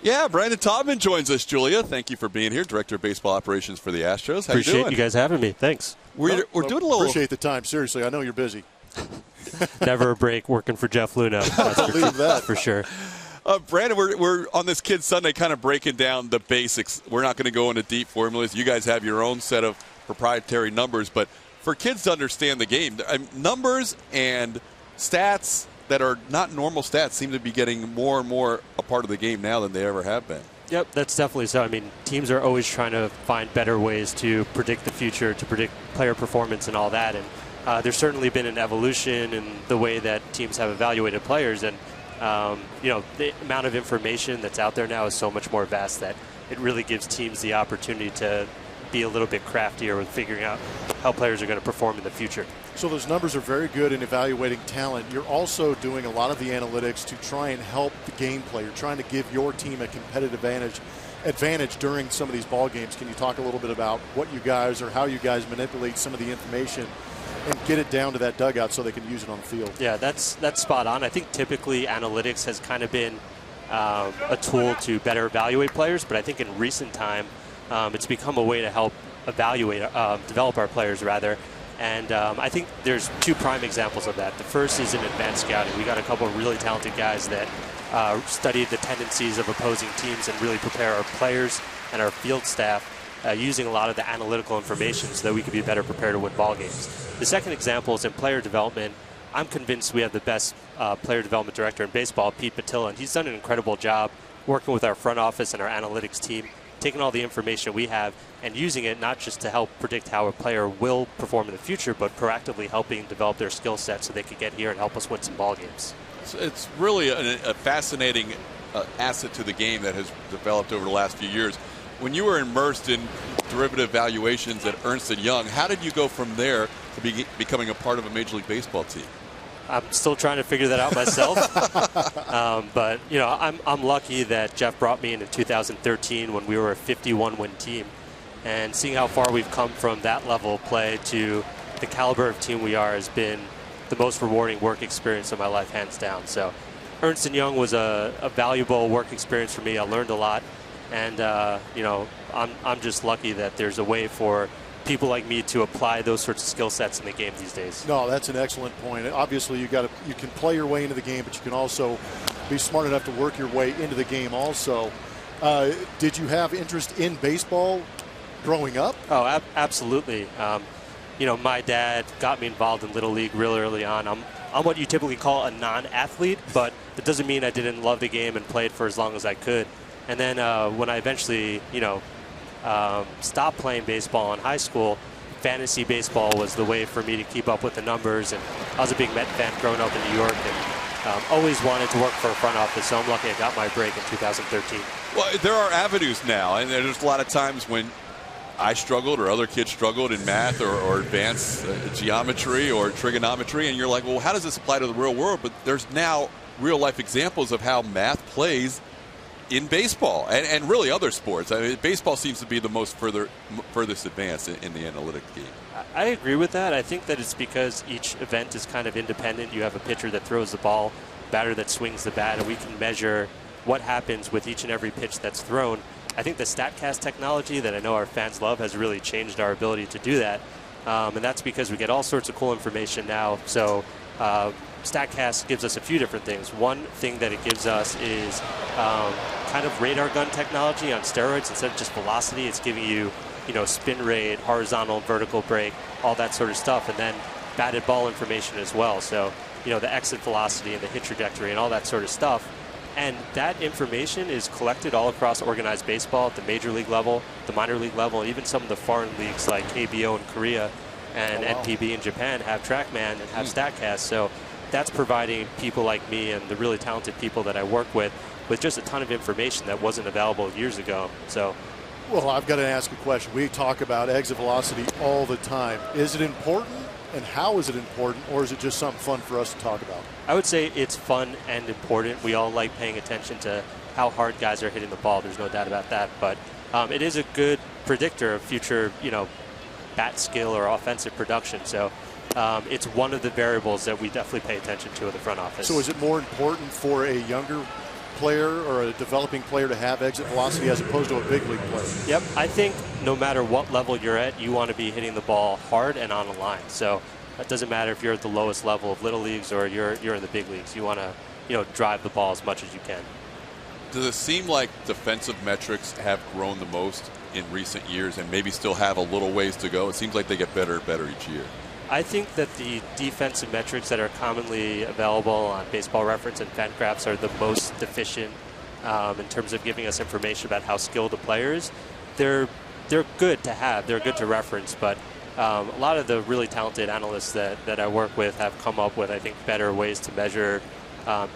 Yeah, Brandon Taubman joins us, Julia. Thank you for being here, Director of Baseball Operations for the Astros. How Appreciate you doing? you guys having me. Thanks. We're doing a little... Appreciate the time. Seriously, I know you're busy. Never a break working for Jeff Luna. That's for sure. Brandon, we're on this Kids Sunday kind of breaking down the basics. We're not going to go into deep formulas. You guys have your own set of proprietary numbers, but for kids to understand the game, numbers and stats that are not normal stats seem to be getting more and more a part of the game now than they ever have been. Yep, that's definitely so. I mean, teams are always trying to find better ways to predict the future, to predict player performance and all that. And there's certainly been an evolution in the way that teams have evaluated players. And, the amount of information that's out there now is so much more vast that it really gives teams the opportunity to be a little bit craftier with figuring out how players are going to perform in the future. So those numbers are very good in evaluating talent. You're also doing a lot of the analytics to try and help the gameplay. You're trying to give your team a competitive advantage during some of these ball games. Can you talk a little bit about what you guys or how you guys manipulate some of the information and get it down to that dugout so they can use it on the field? Yeah, that's spot on. I think typically analytics has kind of been a tool to better evaluate players, but I think in recent time it's become a way to help develop our players rather. And I think there's two prime examples of that. The first is in advanced scouting. We got a couple of really talented guys that studied the tendencies of opposing teams and really prepare our players and our field staff using a lot of the analytical information so that we could be better prepared to win ball games. The second example is in player development. I'm convinced we have the best player development director in baseball, Pete Patilla, and he's done an incredible job working with our front office and our analytics team, taking all the information we have and using it not just to help predict how a player will perform in the future, but proactively helping develop their skill set so they could get here and help us win some ball games. It's really a fascinating asset to the game that has developed over the last few years. When you were immersed in derivative valuations at Ernst & Young, how did you go from there to becoming a part of a Major League Baseball team? I'm still trying to figure that out myself. But, I'm lucky that Jeff brought me in 2013 when we were a 51-win team. And seeing how far we've come from that level of play to the caliber of team we are has been the most rewarding work experience of my life, hands down. So Ernst & Young was a valuable work experience for me. I learned a lot. And, I'm just lucky that there's a way for people like me to apply those sorts of skill sets in the game these days. No, that's an excellent point. Obviously, you can play your way into the game, but you can also be smart enough to work your way into the game also. Did you have interest in baseball growing up? Oh, absolutely. My dad got me involved in Little League real early on. I'm what you typically call a non-athlete, but it doesn't mean I didn't love the game and play it for as long as I could. And then when I eventually, stopped playing baseball in high school, fantasy baseball was the way for me to keep up with the numbers. And I was a big Met fan growing up in New York and always wanted to work for a front office. So I'm lucky I got my break in 2013. Well, there are avenues now, and there's a lot of times when I struggled or other kids struggled in math or advanced geometry or trigonometry, and you're like, well, how does this apply to the real world? But there's now real-life examples of how math plays in baseball and really other sports. I mean, baseball seems to be the most furthest advanced in the analytic game. I agree with that. I think that it's because each event is kind of independent. You have a pitcher that throws the ball, batter that swings the bat, and we can measure what happens with each and every pitch that's thrown. I think the Statcast technology that I know our fans love has really changed our ability to do that. And that's because we get all sorts of cool information now. So Statcast gives us a few different things. One thing that it gives us is kind of radar gun technology on steroids. Instead of just velocity, it's giving you, spin rate, horizontal, vertical break, all that sort of stuff, and then batted ball information as well. So, the exit velocity and the hit trajectory and all that sort of stuff. And that information is collected all across organized baseball at the major league level, the minor league level, and even some of the foreign leagues like KBO in Korea and NPB in Japan have TrackMan and have Statcast. So that's providing people like me and the really talented people that I work with just a ton of information that wasn't available years ago. So, well, I've got to ask a question. We talk about exit velocity all the time. Is it important, and how is it important, or is it just something fun for us to talk about? I would say it's fun and important. We all like paying attention to how hard guys are hitting the ball. There's no doubt about that. But it is a good predictor of future, bat skill or offensive production. So it's one of the variables that we definitely pay attention to in the front office. So is it more important for a younger player or a developing player to have exit velocity as opposed to a big league player? Yep, I think no matter what level you're at, you want to be hitting the ball hard and on the line. So it doesn't matter if you're at the lowest level of little leagues or you're in the big leagues. You want to drive the ball as much as you can. Does it seem like defensive metrics have grown the most in recent years and maybe still have a little ways to go? It seems like they get better and better each year. I think that the defensive metrics that are commonly available on Baseball Reference and Fangraphs are the most deficient in terms of giving us information about how skilled a player is. They're good to have. They're good to reference, but a lot of the really talented analysts that I work with have come up with, I think, better ways to measure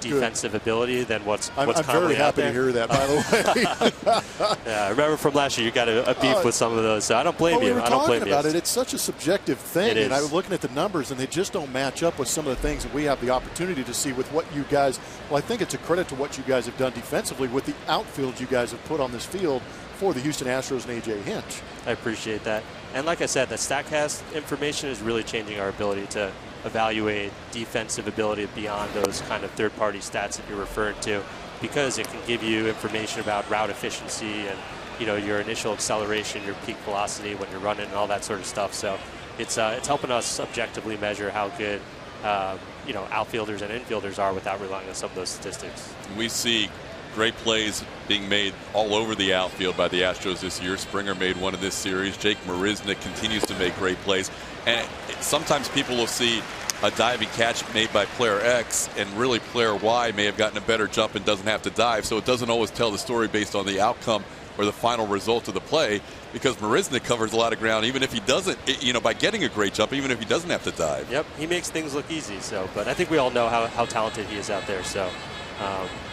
defensive ability than what's commonly out there. I'm very happy to hear that, by the way. Yeah, I remember from last year you got a beef with some of those, so I don't blame you. We were I don't blame talking about you. it. It's such a subjective thing, and I was looking at the numbers, and they just don't match up with some of the things that we have the opportunity to see with what you guys. Well, I think it's a credit to what you guys have done defensively with the outfield you guys have put on this field for the Houston Astros and A.J. Hinch. I appreciate that. And like I said, the Statcast information is really changing our ability to evaluate defensive ability beyond those kind of third-party stats that you're referring to, because it can give you information about route efficiency and your initial acceleration, your peak velocity when you're running, and all that sort of stuff. So it's helping us objectively measure how good outfielders and infielders are without relying on some of those statistics. We see great plays being made all over the outfield by the Astros this year. Springer made one in this series. Jake Marisnick continues to make great plays. And sometimes people will see a diving catch made by player X, and really player Y may have gotten a better jump and doesn't have to dive. So it doesn't always tell the story based on the outcome or the final result of the play, because Marisnick covers a lot of ground even if he doesn't, by getting a great jump, even if he doesn't have to dive. Yep, he makes things look easy. So, but I think we all know how talented he is out there. So,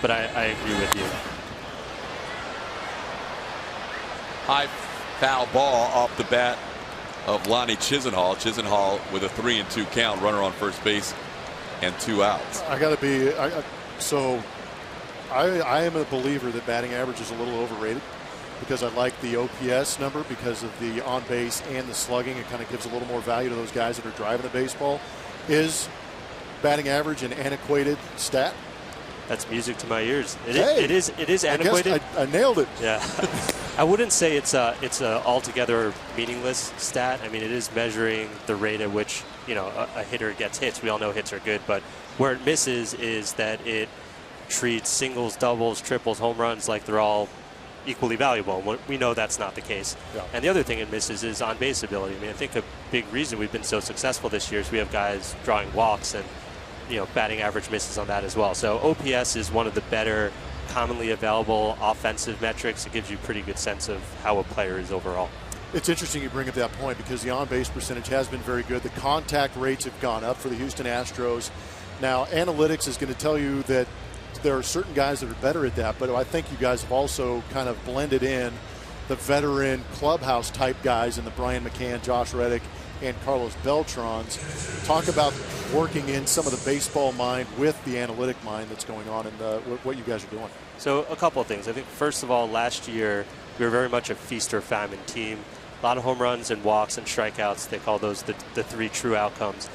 but I agree with you. High foul ball off the bat of Lonnie Chisenhall. Chisenhall with a 3-2 count, runner on first base and 2 outs. I got to be I am a believer that batting average is a little overrated, because I like the OPS number because of the on base and the slugging. It kind of gives a little more value to those guys that are driving the baseball. Is batting average an antiquated stat? That's music to my ears. It is antiquated. I guess I nailed it. Yeah. I wouldn't say it's a altogether meaningless stat. I mean, it is measuring the rate at which a hitter gets hits. We all know hits are good, but where it misses is that it treats singles, doubles, triples, home runs like they're all equally valuable. We know that's not the case. Yeah. And the other thing it misses is on base ability. I mean, I think a big reason we've been so successful this year is we have guys drawing walks, and batting average misses on that as well. So OPS is one of the better commonly available offensive metrics. It gives you a pretty good sense of how a player is overall. It's interesting you bring up that point, because the on-base percentage has been very good. The contact rates have gone up for the Houston Astros. Now, analytics is going to tell you that there are certain guys that are better at that, but I think you guys have also kind of blended in the veteran clubhouse type guys in the Brian McCann, Josh Reddick, and Carlos Beltrons. Talk about working in some of the baseball mind with the analytic mind that's going on in what you guys are doing. So a couple of things. I think first of all, last year we were very much a feast or famine team. A lot of home runs and walks and strikeouts. They call those the 3 true outcomes.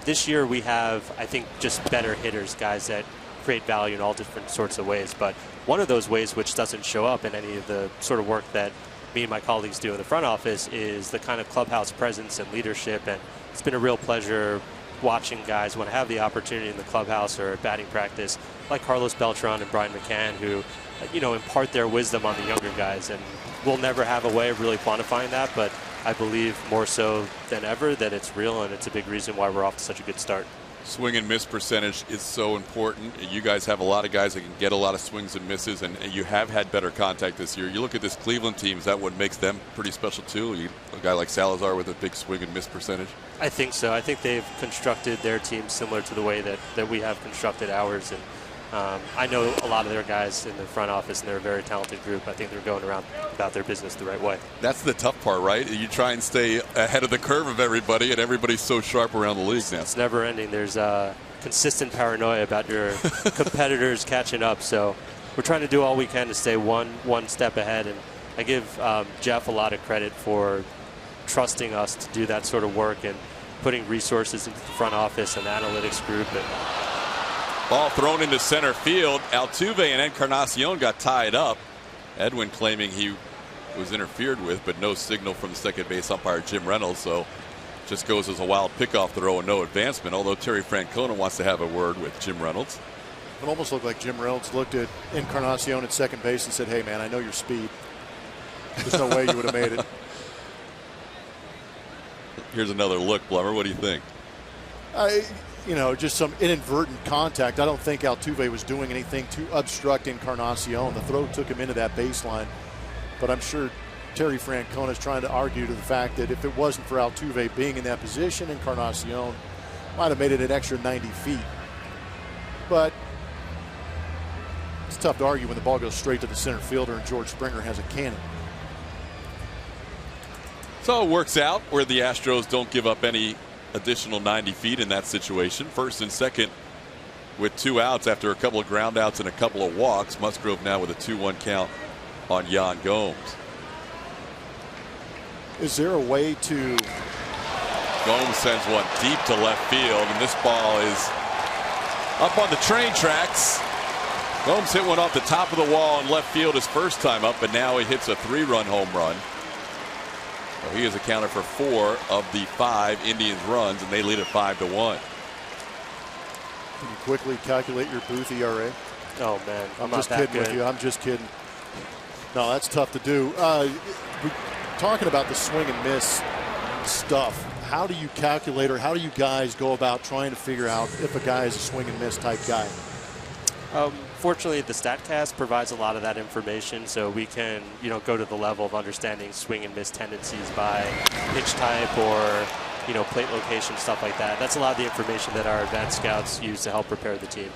This year we have, I think, just better hitters, guys that create value in all different sorts of ways. But one of those ways which doesn't show up in any of the sort of work that me and my colleagues do in the front office is the kind of clubhouse presence and leadership. And it's been a real pleasure watching guys when I have the opportunity in the clubhouse or at batting practice, like Carlos Beltran and Brian McCann, who impart their wisdom on the younger guys. And we'll never have a way of really quantifying that, but I believe more so than ever that it's real, and it's a big reason why we're off to such a good start. Swing and miss percentage is so important. You guys have a lot of guys that can get a lot of swings and misses, and you have had better contact this year. You look at this Cleveland team, is that what makes them pretty special too? A guy like Salazar with a big swing and miss percentage? I think so. I think they've constructed their team similar to the way that we have constructed ours. And I know a lot of their guys in the front office, and they're a very talented group. I think they're going around about their business the right way. That's the tough part, right? You try and stay ahead of the curve of everybody, and everybody's so sharp around the league now. It's never ending. There's consistent paranoia about your competitors catching up. So we're trying to do all we can to stay one step ahead. And I give Jeff a lot of credit for trusting us to do that sort of work and putting resources into the front office and the analytics group. And Ball thrown into center field. Altuve and Encarnacion got tied up. Edwin claiming he was interfered with, but no signal from the second base umpire Jim Reynolds. So just goes as a wild pickoff throw and no advancement. Although Terry Francona wants to have a word with Jim Reynolds. It almost looked like Jim Reynolds looked at Encarnacion at second base and said, "Hey man, I know your speed. There's no way you would have made it." Here's another look, Blummer. What do you think? Just some inadvertent contact. I don't think Altuve was doing anything to obstruct Encarnacion. The throw took him into that baseline. But I'm sure Terry Francona is trying to argue to the fact that if it wasn't for Altuve being in that position, Encarnacion might have made it an extra 90 feet. But it's tough to argue when the ball goes straight to the center fielder and George Springer has a cannon. So it works out where the Astros don't give up any additional 90 feet in that situation. First and second with 2 outs after a couple of ground outs and a couple of walks. Musgrove now with a 2-1 count on Yan Gomes. Is there a way to... Gomes sends one deep to left field, and this ball is up on the train tracks. Gomes hit one off the top of the wall in left field his first time up, but now he hits a 3-run home run. So he has accounted for 4 of the 5 Indians runs, and they lead at 5-1. Can you quickly calculate your Booth ERA? Oh man, I'm just kidding with you. I'm just kidding. No, that's tough to do. Talking about the swing and miss stuff, how do you calculate, or how do you guys go about trying to figure out if a guy is a swing and miss type guy? Fortunately, the Statcast provides a lot of that information, so we can, go to the level of understanding swing and miss tendencies by pitch type or, plate location, stuff like that. That's a lot of the information that our advanced scouts use to help prepare the team.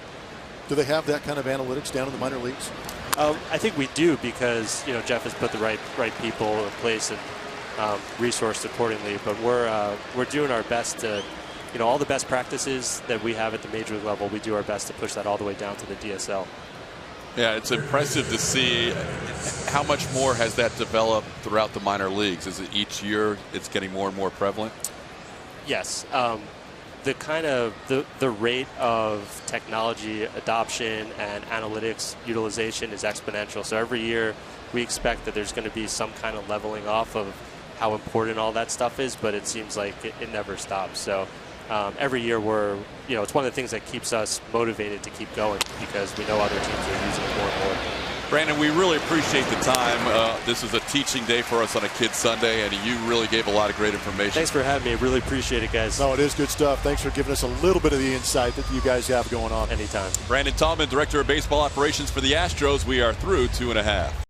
Do they have that kind of analytics down in the minor leagues? I think we do because, Jeff has put the right people in place and resourced accordingly. But we're doing our best to, all the best practices that we have at the major league level, we do our best to push that all the way down to the DSL. Yeah, it's impressive to see how much more has that developed throughout the minor leagues. Is it each year it's getting more and more prevalent? Yes. The rate of technology adoption and analytics utilization is exponential. So every year we expect that there's going to be some kind of leveling off of how important all that stuff is, but it seems like it never stops. So every year it's one of the things that keeps us motivated to keep going because we know other teams are using it more and more. Brandon, we really appreciate the time. This is a teaching day for us on a Kids Sunday, and you really gave a lot of great information. Thanks for having me. I really appreciate it, guys. No, it is good stuff. Thanks for giving us a little bit of the insight that you guys have going on. Anytime. Brandon Taubman, Director of Baseball Operations for the Astros. We are through 2.5.